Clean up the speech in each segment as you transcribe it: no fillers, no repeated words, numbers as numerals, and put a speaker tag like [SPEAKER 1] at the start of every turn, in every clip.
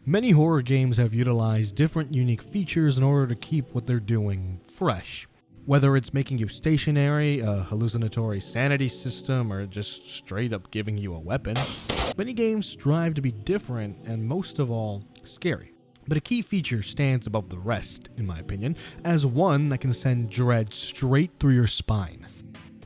[SPEAKER 1] Many horror games have utilized different unique features in order to keep what they're doing fresh. Whether it's making you stationary, a hallucinatory sanity system, or just straight up giving you a weapon, many games strive to be different and most of all, scary. But a key feature stands above the rest, in my opinion, as one that can send dread straight through your spine.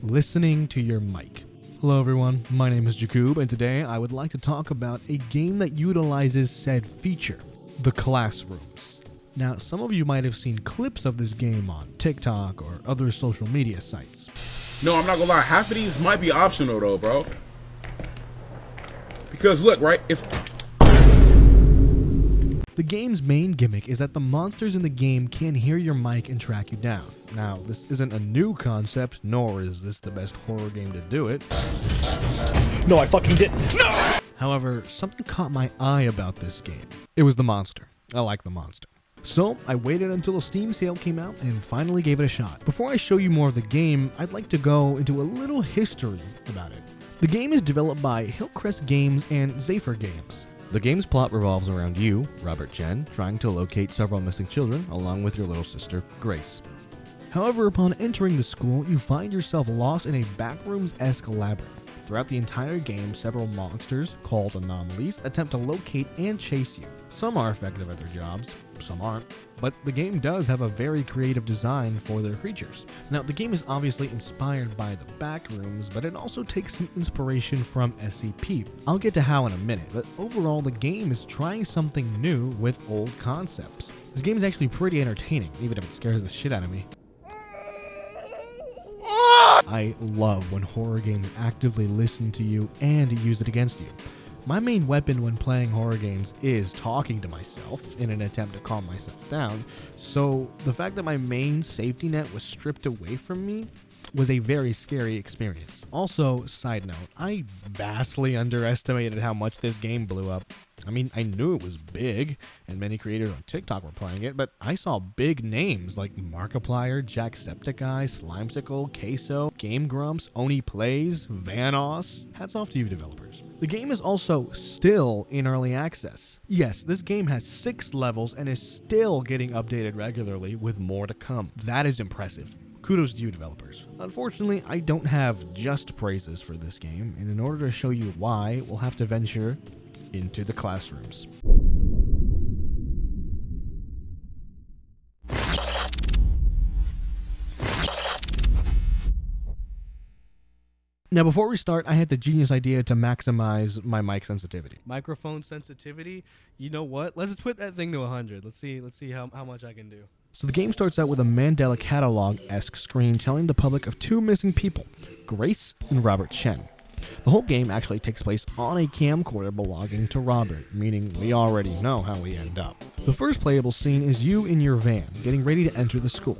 [SPEAKER 1] Listening to your mic. Hello everyone, my name is Jakub, and today I would like to talk about a game that utilizes said feature, the classrooms. Now, some of you might have seen clips of this game on TikTok or other social media sites.
[SPEAKER 2] No, I'm not gonna lie, half of these might be optional though, bro. Because look, right, if...
[SPEAKER 1] The game's main gimmick is that the monsters in the game can hear your mic and track you down. Now, this isn't a new concept, nor is this the best horror game to do it.
[SPEAKER 3] No, I fucking didn't. No!
[SPEAKER 1] However, something caught my eye about this game. It was the monster. I like the monster. So, I waited until a Steam sale came out and finally gave it a shot. Before I show you more of the game, I'd like to go into a little history about it. The game is developed by Hillcrest Games and Zephyr Games. The game's plot revolves around you, Robert Chen, trying to locate several missing children along with your little sister, Grace. However, upon entering the school, you find yourself lost in a backrooms-esque labyrinth. Throughout the entire game, several monsters, called anomalies, attempt to locate and chase you. Some are effective at their jobs, some aren't, but the game does have a very creative design for their creatures. Now, the game is obviously inspired by the backrooms, but it also takes some inspiration from SCP. I'll get to how in a minute, but overall the game is trying something new with old concepts. This game is actually pretty entertaining, even if it scares the shit out of me. I love when horror games actively listen to you and use it against you. My main weapon when playing horror games is talking to myself in an attempt to calm myself down, so the fact that my main safety net was stripped away from me was a very scary experience. Also, side note, I vastly underestimated how much this game blew up. I mean, I knew it was big, and many creators on TikTok were playing it, but I saw big names like Markiplier, Jacksepticeye, Slimesicle, Queso, Game Grumps, Oni Plays, Vanoss. Hats off to you developers. The game is also still in early access. Yes, this game has 6 levels and is still getting updated regularly with more to come. That is impressive. Kudos to you developers. Unfortunately, I don't have just praises for this game, and in order to show you why, we'll have to venture into the classrooms. Now, before we start, I had the genius idea to maximize my mic sensitivity. Microphone sensitivity? You know what? Let's put that thing to 100. Let's see how much I can do. So the game starts out with a Mandela catalog-esque screen telling the public of 2 missing people, Grace and Robert Chen. The whole game actually takes place on a camcorder belonging to Robert, meaning we already know how we end up. The first playable scene is you in your van, getting ready to enter the school.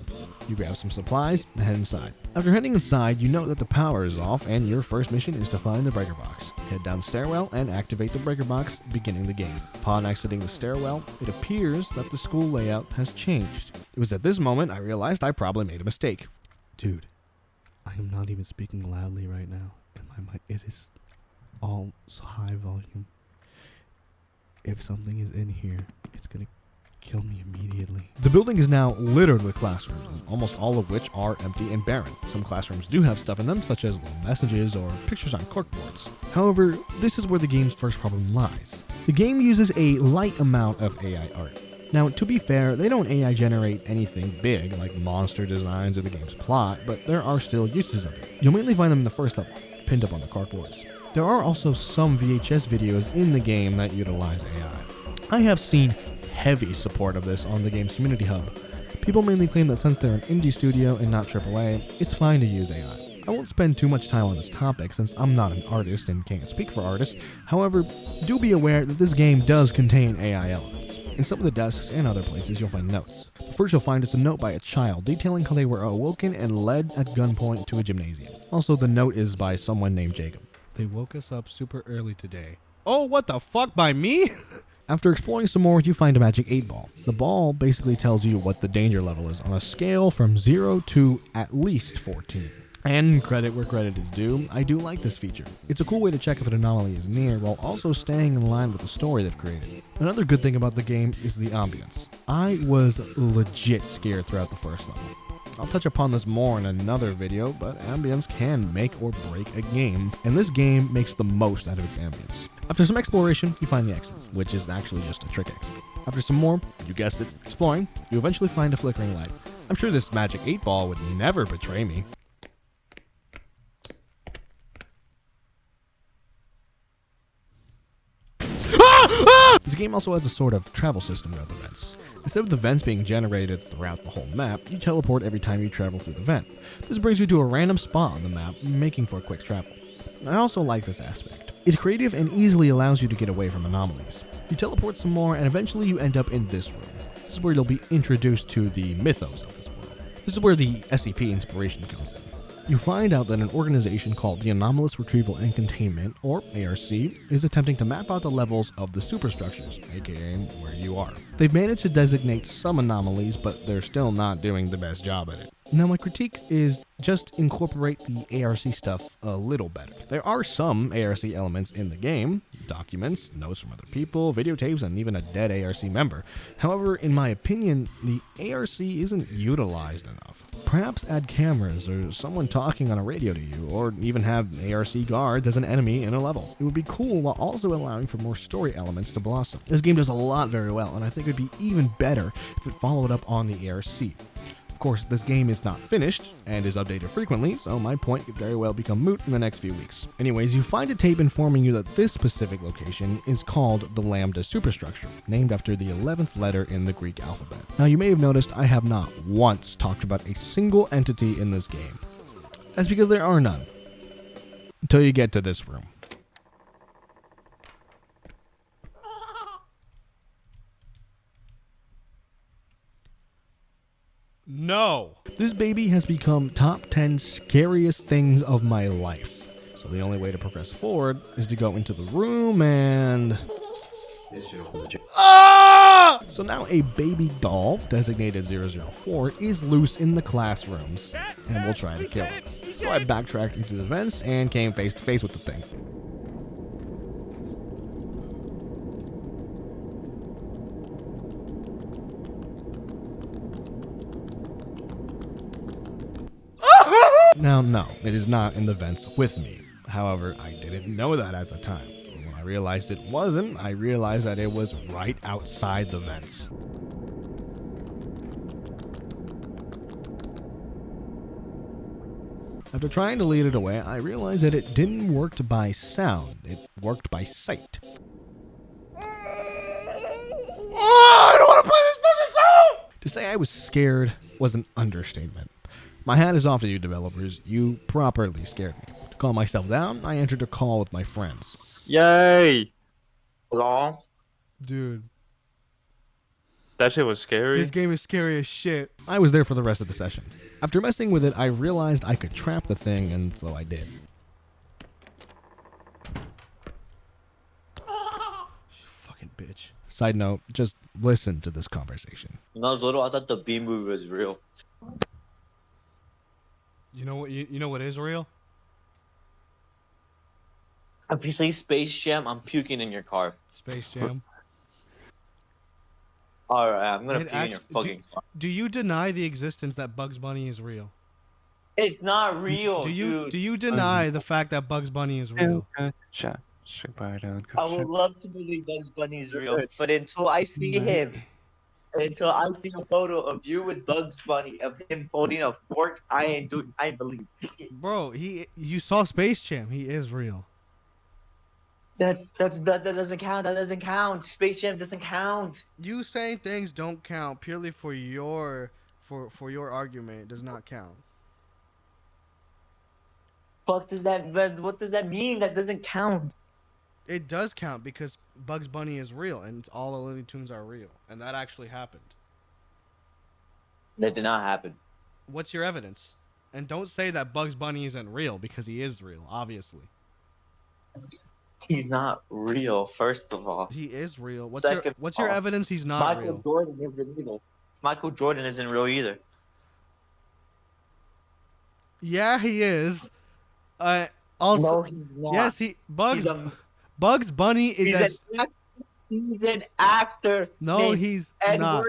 [SPEAKER 1] You grab some supplies and head inside. After heading inside, you note that the power is off, and your first mission is to find the breaker box. Head down the stairwell and activate the breaker box, beginning the game. Upon exiting the stairwell, it appears that the school layout has changed. It was at this moment I realized I probably made a mistake. Dude, I am not even speaking loudly right now. It is all high volume. If something is in here, it's gonna kill me immediately. The building is now littered with classrooms, almost all of which are empty and barren. Some classrooms do have stuff in them, such as little messages or pictures on corkboards. However, this is where the game's first problem lies. The game uses a light amount of AI art. Now, to be fair, they don't AI generate anything big like monster designs or the game's plot, but there are still uses of it. You'll mainly find them in the first level, pinned up on the corkboards. There are also some VHS videos in the game that utilize AI. I have seen heavy support of this on the game's community hub. People mainly claim that since they're an indie studio and not AAA, it's fine to use AI. I won't spend too much time on this topic since I'm not an artist and can't speak for artists. However, do be aware that this game does contain AI elements. In some of the desks and other places, you'll find notes. The first you'll find is a note by a child detailing how they were awoken and led at gunpoint to a gymnasium. Also, the note is by someone named Jacob. They woke us up super early today. Oh, what the fuck, by me? After exploring some more, you find a magic 8 ball. The ball basically tells you what the danger level is on a scale from 0 to at least 14. And credit where credit is due, I do like this feature. It's a cool way to check if an anomaly is near while also staying in line with the story they've created. Another good thing about the game is the ambience. I was legit scared throughout the first level. I'll touch upon this more in another video, but ambience can make or break a game, and this game makes the most out of its ambience. After some exploration, you find the exit, which is actually just a trick exit. After some more, you guessed it, exploring, you eventually find a flickering light. I'm sure this magic 8-ball would never betray me. This game also has a sort of travel system throughout the vents. Instead of the vents being generated throughout the whole map, you teleport every time you travel through the vent. This brings you to a random spot on the map, making for quick travel. I also like this aspect. It's creative and easily allows you to get away from anomalies. You teleport some more and eventually you end up in this room. This is where you'll be introduced to the mythos of this world. This is where the SCP inspiration comes in. You find out that an organization called the Anomalous Retrieval and Containment, or ARC, is attempting to map out the levels of the superstructures, aka where you are. They've managed to designate some anomalies, but they're still not doing the best job at it. Now my critique is just incorporate the ARC stuff a little better. There are some ARC elements in the game, documents, notes from other people, videotapes, and even a dead ARC member. However, in my opinion, the ARC isn't utilized enough. Perhaps add cameras or someone talking on a radio to you, or even have ARC guards as an enemy in a level. It would be cool while also allowing for more story elements to blossom. This game does a lot very well, and I think it would be even better if it followed up on the ARC. Of course, this game is not finished and is updated frequently, so my point could very well become moot in the next few weeks. Anyways, you find a tape informing you that this specific location is called the Lambda Superstructure, named after the 11th letter in the Greek alphabet. Now, you may have noticed I have not once talked about a single entity in this game. That's because there are none. Until you get to this room. No. This baby has become top 10 scariest things of my life. So the only way to progress forward is to go into the room and... Ah! So now a baby doll, designated 004, is loose in the classrooms, and will try to kill it. So I backtracked into the vents and came face to face with the thing. Now, no, it is not in the vents with me. However, I didn't know that at the time. So when I realized it wasn't, I realized that it was right outside the vents. After trying to lead it away, I realized that it didn't work by sound, it worked by sight. Oh, I don't want to play this fucking game! To say I was scared was an understatement. My hat is off to you developers, you properly scared me. To calm myself down, I entered a call with my friends.
[SPEAKER 4] Yay! Hello?
[SPEAKER 1] Dude,
[SPEAKER 4] That shit was scary.
[SPEAKER 1] this game is scary as shit. I was there for the rest of the session. After messing with it, I realized I could trap the thing, and so I did. Fucking bitch. Side note, just listen to this conversation.
[SPEAKER 5] When I was little, I thought the B movie was real.
[SPEAKER 1] You know what? You know what is real?
[SPEAKER 5] If you say Space Jam, I'm puking in your car.
[SPEAKER 1] Space Jam.
[SPEAKER 5] Alright, I'm gonna puke in your fucking car.
[SPEAKER 1] Do you deny the existence that Bugs Bunny is real?
[SPEAKER 5] It's not real,
[SPEAKER 1] Do
[SPEAKER 5] dude.
[SPEAKER 1] you deny the fact that Bugs Bunny is real?
[SPEAKER 4] Shot.
[SPEAKER 5] I would love to believe Bugs Bunny is real, but until I see him, until I see a photo of you with Bugs Bunny, of him holding a fork, I believe.
[SPEAKER 1] Bro, you saw Space Jam. He is real.
[SPEAKER 5] That doesn't count. That doesn't count. Space Jam doesn't count.
[SPEAKER 1] You saying things don't count purely for your argument does not count.
[SPEAKER 5] What does that mean? That doesn't count.
[SPEAKER 1] It does count because Bugs Bunny is real and all the Looney Tunes are real, and that actually happened.
[SPEAKER 5] That did not happen.
[SPEAKER 1] What's your evidence? And don't say that Bugs Bunny isn't real because he is real, obviously.
[SPEAKER 5] He's not real, first of all.
[SPEAKER 1] He is real. What's
[SPEAKER 5] Second
[SPEAKER 1] your
[SPEAKER 5] of all,
[SPEAKER 1] evidence he's not
[SPEAKER 5] Michael
[SPEAKER 1] real?
[SPEAKER 5] Jordan isn't either. Michael Jordan isn't real either.
[SPEAKER 1] Yeah, he is. Also,
[SPEAKER 5] No, he's not.
[SPEAKER 1] yes,
[SPEAKER 5] He's a
[SPEAKER 1] Bugs Bunny is
[SPEAKER 5] he's
[SPEAKER 1] as
[SPEAKER 5] he's an actor.
[SPEAKER 1] no,
[SPEAKER 5] named
[SPEAKER 1] he's not.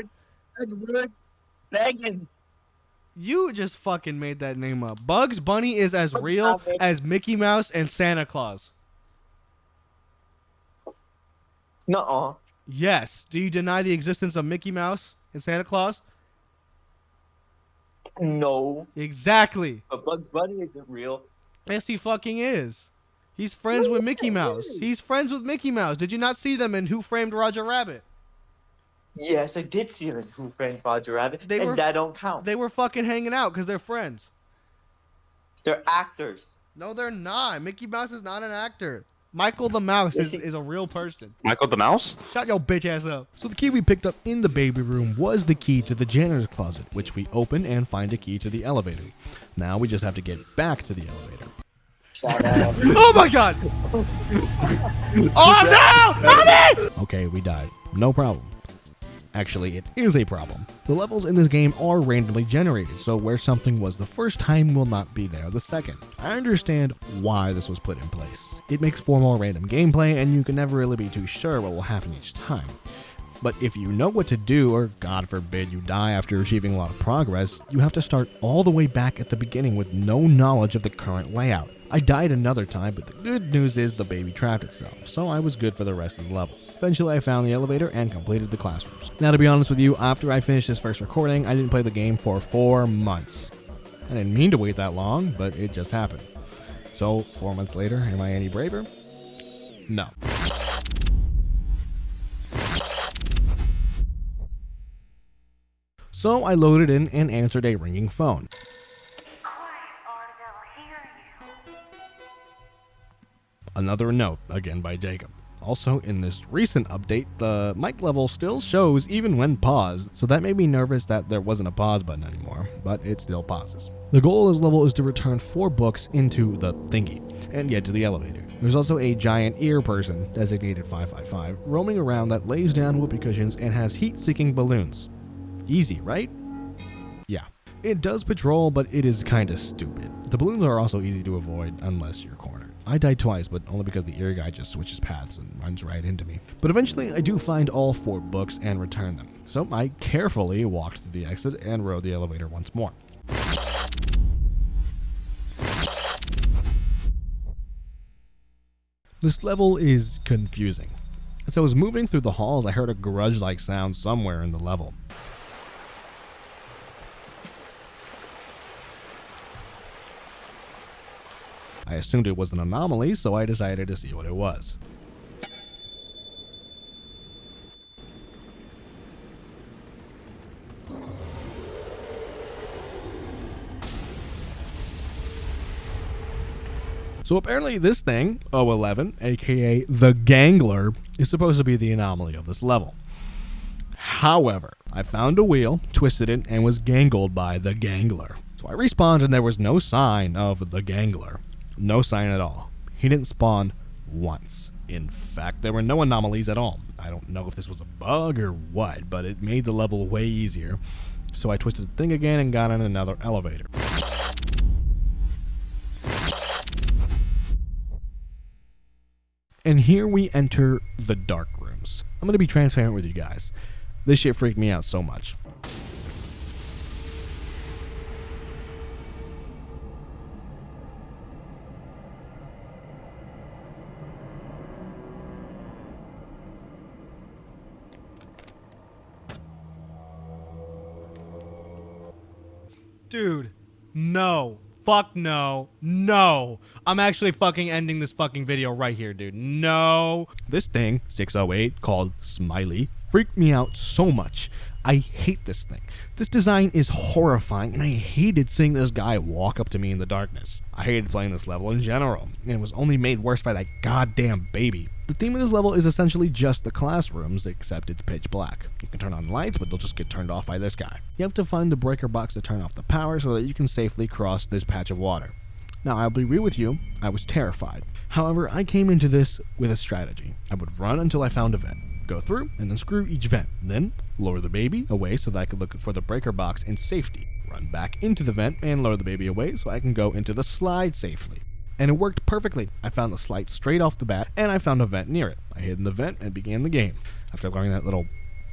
[SPEAKER 5] Edward Beggins.
[SPEAKER 1] You just fucking made that name up. Bugs Bunny is as
[SPEAKER 5] Bugs
[SPEAKER 1] real
[SPEAKER 5] Bunny.
[SPEAKER 1] as Mickey Mouse and Santa Claus.
[SPEAKER 5] Nuh-uh.
[SPEAKER 1] Yes. Do you deny the existence of Mickey Mouse and Santa Claus?
[SPEAKER 5] No.
[SPEAKER 1] Exactly.
[SPEAKER 5] But Bugs Bunny isn't real.
[SPEAKER 1] Yes, he fucking is. He's friends with Mickey Mouse. He's friends with Mickey Mouse. Did you not see them in Who Framed Roger Rabbit?
[SPEAKER 5] Yes, I did see him in Who Framed Roger Rabbit, and that don't count.
[SPEAKER 1] They were fucking hanging out because they're friends.
[SPEAKER 5] They're actors.
[SPEAKER 1] No, they're not. Mickey Mouse is not an actor. Michael the Mouse is a real person.
[SPEAKER 4] Michael the Mouse?
[SPEAKER 1] Shut your bitch ass up. So the key we picked up in the baby room was the key to the janitor's closet, which we open and find a key to the elevator. Now we just have to get back to the elevator. Oh my god! Oh no! Help me! Okay, we died. No problem. Actually, it is a problem. The levels in this game are randomly generated, so where something was the first time will not be there the second. I understand why this was put in place. It makes for more random gameplay, and you can never really be too sure what will happen each time. But if you know what to do, or God forbid you die after achieving a lot of progress, you have to start all the way back at the beginning with no knowledge of the current layout. I died another time, but the good news is the baby trapped itself, so I was good for the rest of the level. Eventually I found the elevator and completed the classrooms. Now to be honest with you, after I finished this first recording, I didn't play the game for 4 months. I didn't mean to wait that long, but it just happened. So 4 months later, am I any braver? No. So I loaded in and answered a ringing phone. Another note, again by Jacob. Also, in this recent update, the mic level still shows even when paused, so that made me nervous that there wasn't a pause button anymore, but it still pauses. The goal of this level is to return 4 books into the thingy, and get to the elevator. There's also a giant ear person, designated 555, roaming around that lays down whoopee cushions and has heat-seeking balloons. Easy, right? Yeah. It does patrol, but it is kinda stupid. The balloons are also easy to avoid unless you're cornered. I died twice, but only because the ear guy just switches paths and runs right into me. But eventually I do find all 4 books and return them. So I carefully walked through the exit and rode the elevator once more. This level is confusing. As I was moving through the halls, I heard a grudge-like sound somewhere in the level. I assumed it was an anomaly, so I decided to see what it was. So apparently this thing, 011, aka the Gangler, is supposed to be the anomaly of this level. However, I found a wheel, twisted it, and was gangled by the Gangler. So I respawned and there was no sign of the Gangler. No sign at all. He didn't spawn once. In fact, there were no anomalies at all. I don't know if this was a bug or what, but it made the level way easier. So I twisted the thing again and got in another elevator. And here we enter the dark rooms. I'm going to be transparent with you guys. This shit freaked me out so much. Dude, no. Fuck no. No. I'm actually fucking ending this fucking video right here, dude. No. This thing, 608, called Smiley, freaked me out so much. I hate this thing. This design is horrifying, and I hated seeing this guy walk up to me in the darkness. I hated playing this level in general, and it was only made worse by that goddamn baby. The theme of this level is essentially just the classrooms, except it's pitch black. You can turn on lights, but they'll just get turned off by this guy. You have to find the breaker box to turn off the power so that you can safely cross this patch of water. Now, I'll be real with you, I was terrified. However, I came into this with a strategy. I would run until I found a vent, Go through and unscrew each vent. Then lower the baby away so that I could look for the breaker box in safety. Run back into the vent and lower the baby away so I can go into the slide safely. And it worked perfectly. I found the slide straight off the bat, and I found a vent near it. I hid in the vent and began the game. After luring that little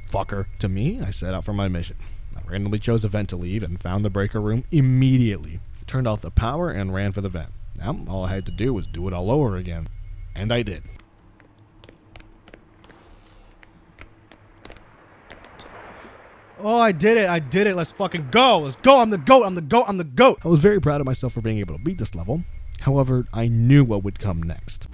[SPEAKER 1] fucker to me, I set out for my mission. I randomly chose a vent to leave and found the breaker room immediately. Turned off the power and ran for the vent. Now, all I had to do was do it all over again. And I did.
[SPEAKER 3] Oh, I did it. Let's fucking go. Let's go. I'm the GOAT. I'm the GOAT.
[SPEAKER 1] I was very proud of myself for being able to beat this level. However, I knew what would come next.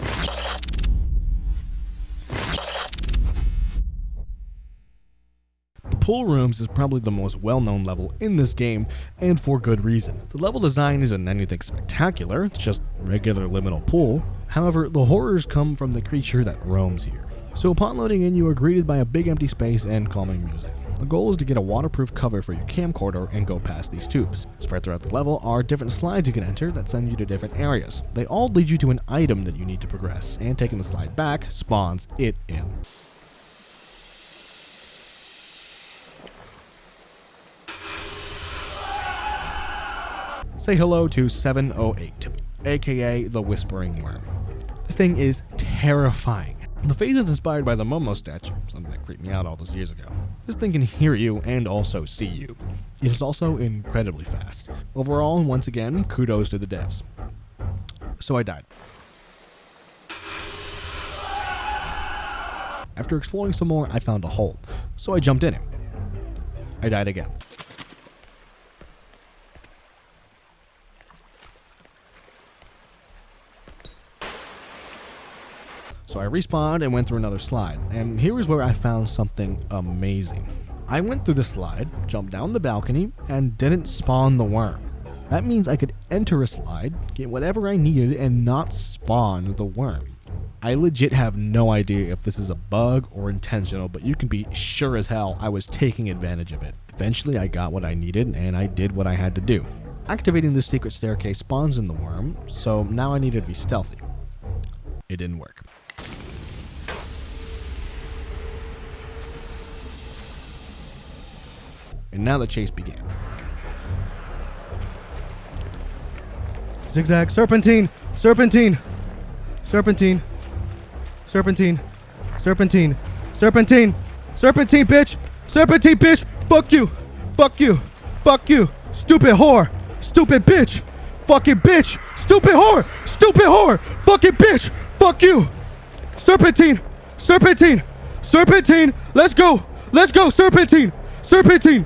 [SPEAKER 1] The pool rooms is probably the most well-known level in this game, and for good reason. The level design isn't anything spectacular, it's just regular liminal pool. However, the horrors come from the creature that roams here. So upon loading in, you are greeted by a big empty space and calming music. The goal is to get a waterproof cover for your camcorder and go past these tubes. Spread throughout the level are different slides you can enter that send you to different areas. They all lead you to an item that you need to progress, and taking the slide back spawns it in. Say hello to 708, aka the Whispering Worm. The thing is terrifying. The face is inspired by the Momo statue, something that creeped me out all those years ago. This thing can hear you and also see you. It is also incredibly fast. Overall, once again, kudos to the devs. So I died. After exploring some more, I found a hole, so I jumped in it. I died again. So I respawned and went through another slide, and here is where I found something amazing. I went through the slide, jumped down the balcony, and didn't spawn the worm. That means I could enter a slide, get whatever I needed, and not spawn the worm. I legit have no idea if this is a bug or intentional, but you can be sure as hell I was taking advantage of it. Eventually I got what I needed, and I did what I had to do. Activating this secret staircase spawns in the worm, so now I needed to be stealthy. It didn't work. And now the chase began.
[SPEAKER 3] Zigzag. Serpentine. Serpentine. Serpentine. Serpentine. Serpentine. Serpentine. Serpentine, bitch. Serpentine, bitch. Fuck you. Fuck you. Fuck you. Stupid whore. Stupid bitch. Fucking bitch. Stupid whore. Stupid whore. Fucking bitch. Fuck you. Serpentine. Serpentine. Serpentine. Let's go. Let's go. Serpentine. Serpentine.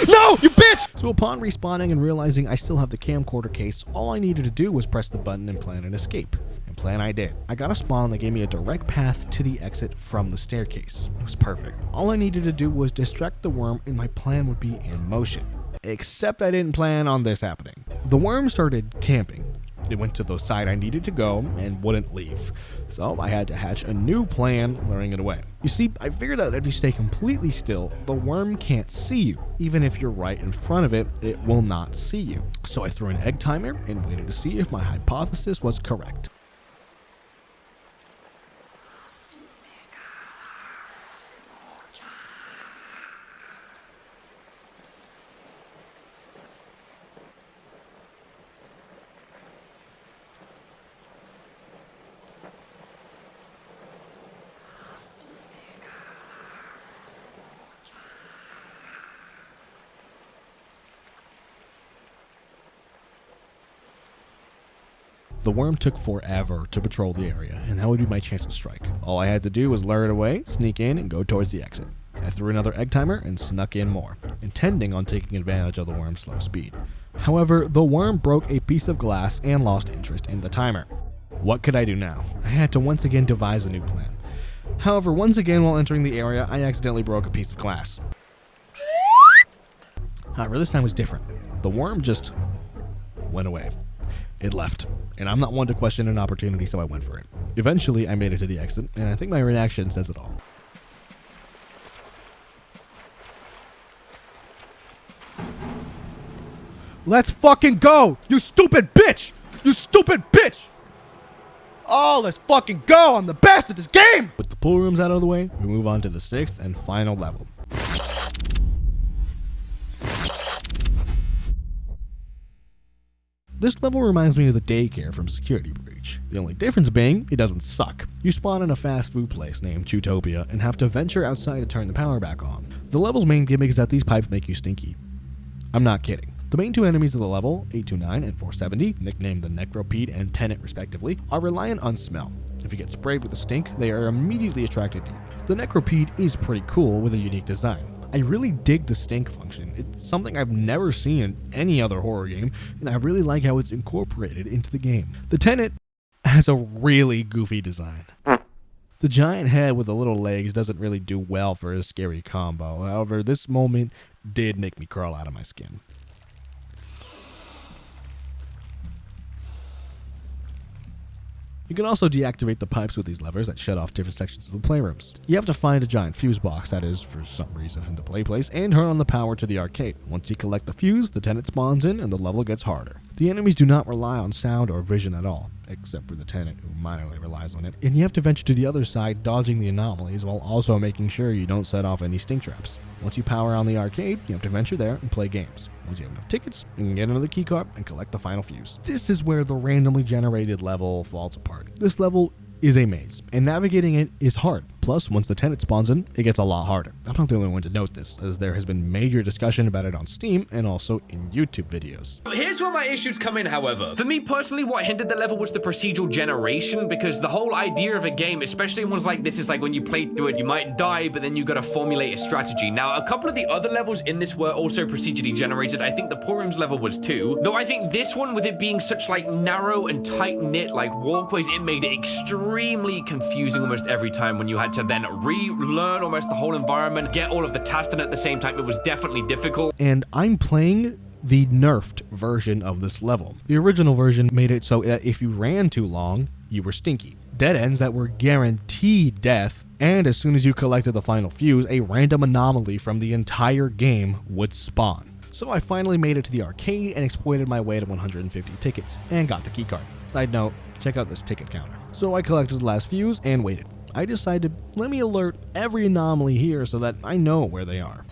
[SPEAKER 3] No, you bitch!
[SPEAKER 1] So upon respawning and realizing I still have the camcorder case, all I needed to do was press the button and plan an escape. And plan I did. I got a spawn that gave me a direct path to the exit from the staircase. It was perfect. All I needed to do was distract the worm and my plan would be in motion. Except I didn't plan on this happening. The worm started camping. It went to the side I needed to go and wouldn't leave. So I had to hatch a new plan, luring it away. You see, I figured out if you stay completely still, the worm can't see you. Even if you're right in front of it, it will not see you. So I threw an egg timer and waited to see if my hypothesis was correct. The worm took forever to patrol the area, and that would be my chance to strike. All I had to do was lure it away, sneak in, and go towards the exit. I threw another egg timer and snuck in more, intending on taking advantage of the worm's slow speed. However, the worm broke a piece of glass and lost interest in the timer. What could I do now? I had to once again devise a new plan. However, once again while entering the area, I accidentally broke a piece of glass. However, this time was different. The worm just went away. It left, and I'm not one to question an opportunity, so I went for it. Eventually, I made it to the exit, and I think my reaction says it all.
[SPEAKER 3] Let's fucking go! You stupid bitch! You stupid bitch! Oh, let's fucking go. I'm the best at this game.
[SPEAKER 1] With the pool rooms out of the way, we move on to the 6th and final level. This level reminds me of the daycare from Security Breach. The only difference being, it doesn't suck. You spawn in a fast food place named Utopia and have to venture outside to turn the power back on. The level's main gimmick is that these pipes make you stinky. I'm not kidding. The main two enemies of the level, 829 and 470, nicknamed the Necropede and Tenet respectively, are reliant on smell. If you get sprayed with a stink, they are immediately attracted to you. The Necropede is pretty cool with a unique design. I really dig the stink function. It's something I've never seen in any other horror game, and I really like how it's incorporated into the game. The Tenet has a really goofy design. The giant head with the little legs doesn't really do well for a scary combo. However, this moment did make me crawl out of my skin. You can also deactivate the pipes with these levers that shut off different sections of the playrooms. You have to find a giant fuse box that is, for some reason, in the play place, and turn on the power to the arcade. Once you collect the fuse, the Tenet spawns in and the level gets harder. The enemies do not rely on sound or vision at all, except for the Tenet, who minorly relies on it, and you have to venture to the other side, dodging the anomalies while also making sure you don't set off any stink traps. Once you power on the arcade, you have to venture there and play games. Once you have enough tickets, you can get another keycard and collect the final fuse. This is where the randomly generated level falls apart. This level is a maze, and navigating it is hard. Plus, once the Tenet spawns in, it gets a lot harder. I'm not the only one to note this, as there has been major discussion about it on Steam and also in YouTube videos.
[SPEAKER 6] Here's where my issues come in, however. For me personally, what hindered the level was the procedural generation, because the whole idea of a game, especially ones like this, is like when you play through it, you might die, but then you gotta formulate a strategy. Now, a couple of the other levels in this were also procedurally generated. I think the pool rooms level was too. Though I think this one, with it being such like narrow and tight-knit like walkways, it made it extremely confusing almost every time when you had to then relearn almost the whole environment, get all of the tasks done at the same time. It was definitely difficult.
[SPEAKER 1] And I'm playing the nerfed version of this level. The original version made it so that if you ran too long, you were stinky. Dead ends that were guaranteed death, and as soon as you collected the final fuse, a random anomaly from the entire game would spawn. So I finally made it to the arcade and exploited my way to 150 tickets, and got the keycard. Side note, check out this ticket counter. So I collected the last fuse and waited. I decided, let me alert every anomaly here so that I know where they are.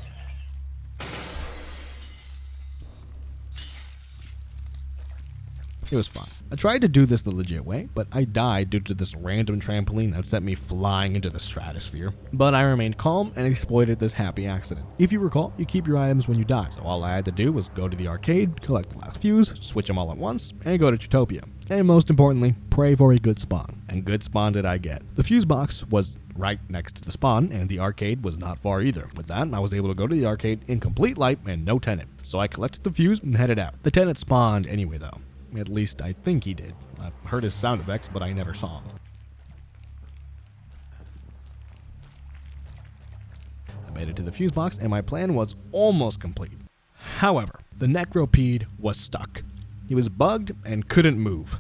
[SPEAKER 1] It was fun. I tried to do this the legit way, but I died due to this random trampoline that sent me flying into the stratosphere. But I remained calm and exploited this happy accident. If you recall, you keep your items when you die, so all I had to do was go to the arcade, collect the last fuse, switch them all at once, and go to Utopia. And most importantly, pray for a good spawn. And good spawn did I get. The fuse box was right next to the spawn, and the arcade was not far either. With that, I was able to go to the arcade in complete light and no Tenet. So I collected the fuse and headed out. The Tenet spawned anyway though. At least I think he did. I've heard his sound effects, but I never saw him. I made it to the fuse box, and my plan was almost complete. However, the Necropede was stuck. He was bugged and couldn't move.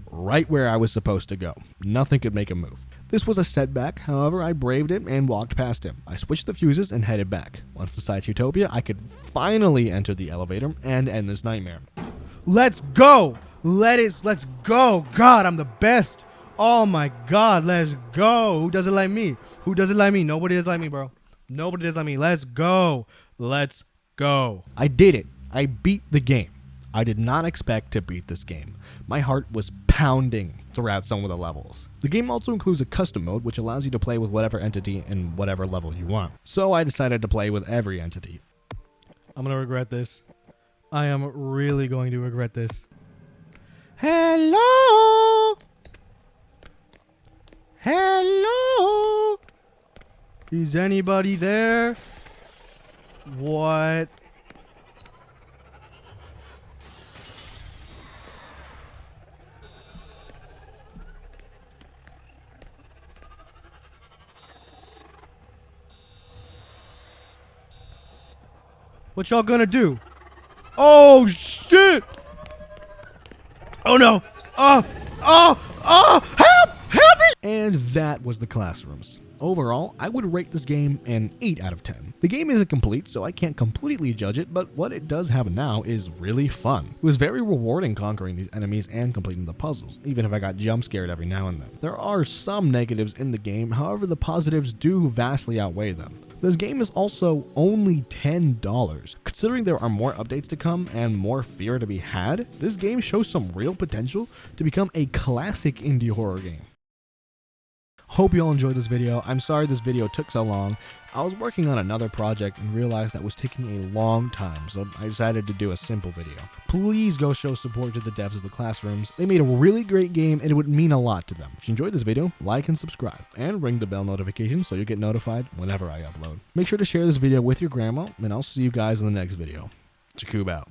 [SPEAKER 1] Right where I was supposed to go. Nothing could make him move. This was a setback, however, I braved it and walked past him. I switched the fuses and headed back. Once inside Utopia, I could finally enter the elevator and end this nightmare.
[SPEAKER 3] Let's go. Let's go. God, I'm the best. Oh my God, let's go. Who doesn't like me? Who doesn't like me? Nobody does like me, bro. Nobody does like me. Let's go. Let's go.
[SPEAKER 1] I did it. I beat the game. I did not expect to beat this game. My heart was pounding throughout some of the levels. The game also includes a custom mode, which allows you to play with whatever entity in whatever level you want. So I decided to play with every entity.
[SPEAKER 3] I'm gonna regret this. I am really going to regret this. Hello? Hello? Is anybody there? What? What y'all gonna do? Oh shit! Oh no! Help! Help me!
[SPEAKER 1] And that was the classrooms. Overall, I would rate this game an 8 out of 10. The game isn't complete, so I can't completely judge it, but what it does have now is really fun. It was very rewarding conquering these enemies and completing the puzzles, even if I got jump scared every now and then. There are some negatives in the game, however the positives do vastly outweigh them. This game is also only $10. Considering there are more updates to come and more fear to be had, this game shows some real potential to become a classic indie horror game. Hope you all enjoyed this video. I'm sorry this video took so long. I was working on another project and realized that was taking a long time, so I decided to do a simple video. Please go show support to the devs of the Classrooms. They made a really great game and it would mean a lot to them. If you enjoyed this video, like and subscribe, and ring the bell notification so you get notified whenever I upload. Make sure to share this video with your grandma, and I'll see you guys in the next video. Jakub out.